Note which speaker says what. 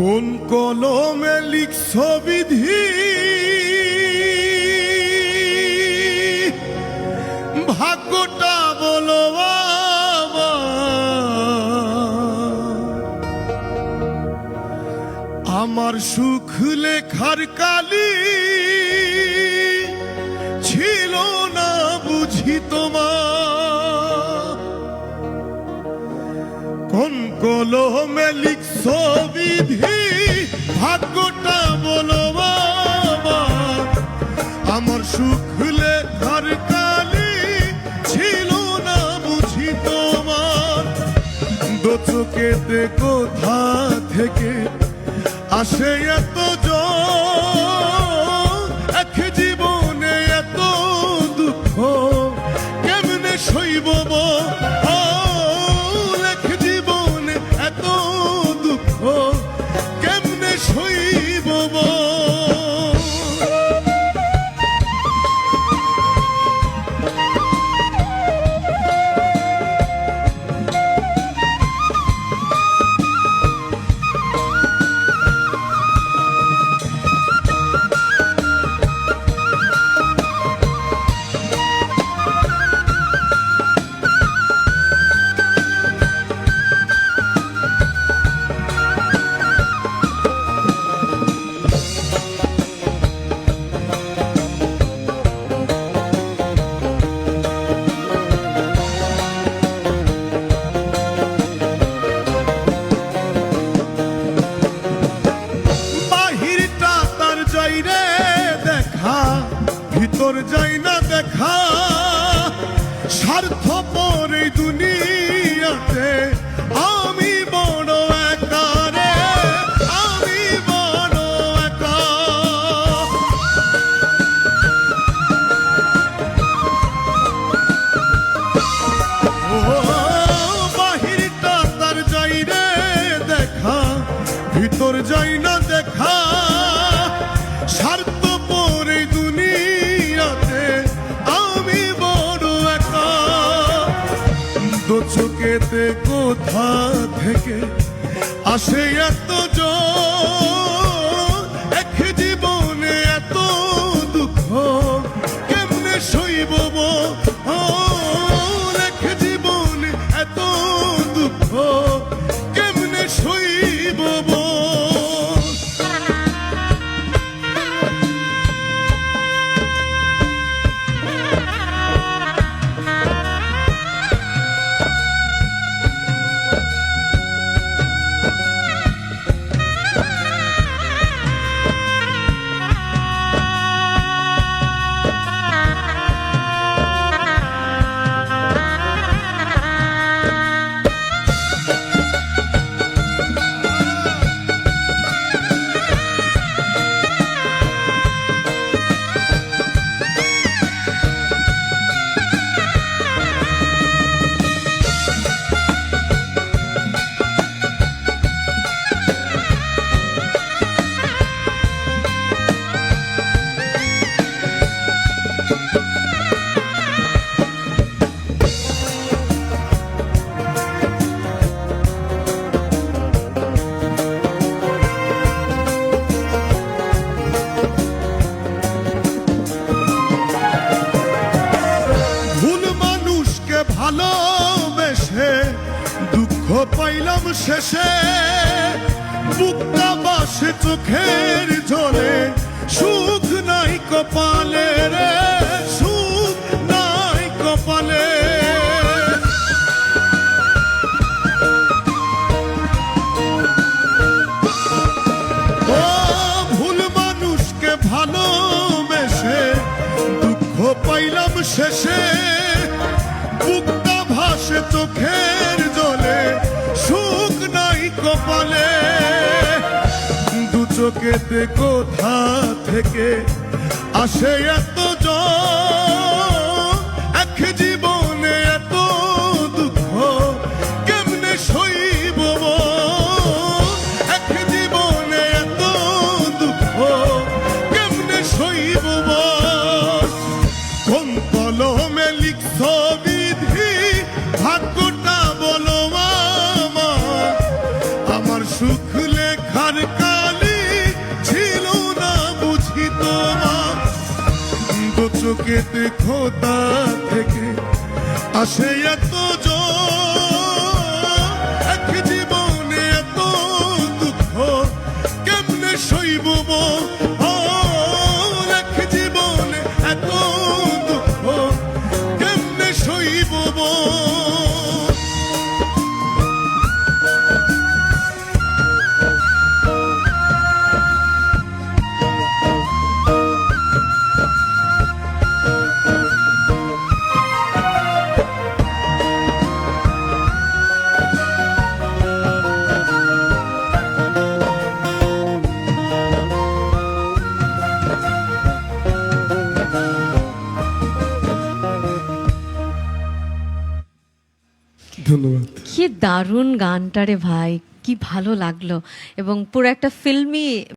Speaker 1: কোন কলমে লিখছ বিধি ভাগ্যটা বলো বাবা, আমার সুখ লেখার কালি ছিল না বুঝি তোমার। কোন কলমে লিখছ বিধি ভাগ্যটা বলো বাবা, আমার সুখ লেখার কালি ছিল না বুঝি তোমার। দু চোখেতে কোথা থেকে আসে এত জোর, এক জীবনে এত দুঃখ কেমনে সইব এক জীবনে এত দুঃখ কেমনে সইব। ভিতর যাই না দেখা, স্বার্থপর এই দুনিয়াতে আমি বড় একা রে, আমি বড় একা। ও বাহিরটা তার যাই রে দেখা, ভিতর যাই না দেখা, স্বার্থপর এই দুনিয়াতে আমি বড় একা। দু চোখেতে কোথা থেকে আসে এত জোর, এক জীবনে এত দুঃখ কেমনে সইব এক জীবনে এত দুঃখ কেমনে সইব। ভালোবেসে দুঃখ পাইলাম শেষে, বুকটা বাসে চোখের জলে, সুখ নাই কপালে রে, সুখ নাই কপালে। ও ভুল মানুষকে ভালোবেসে দুঃখ পাইলাম শেষে, বুকটা ভাসে চোখের জলে, সুখ নাই কপালে। দু চোখেতে কোথা থেকে আসে এত জোর, এক জীবনে এত দুঃখ কেমনে সইব এক জীবনে এত দুঃখ কেমনে সইব। কোন কলমে লিখছ বিধি ভাগ্যটা বলো আমার সুখ লেখার সাকেত খোদা থেকে আসে এত এক জীবনে এত দুঃখ কেমনে সইব এক জীবনে এত দুঃখ কেমনে সইব ধন্যবাদ।
Speaker 2: কি দারুণ গানটা রে ভাই, কি ভালো লাগলো এবং পুরো একটা ফিল্মি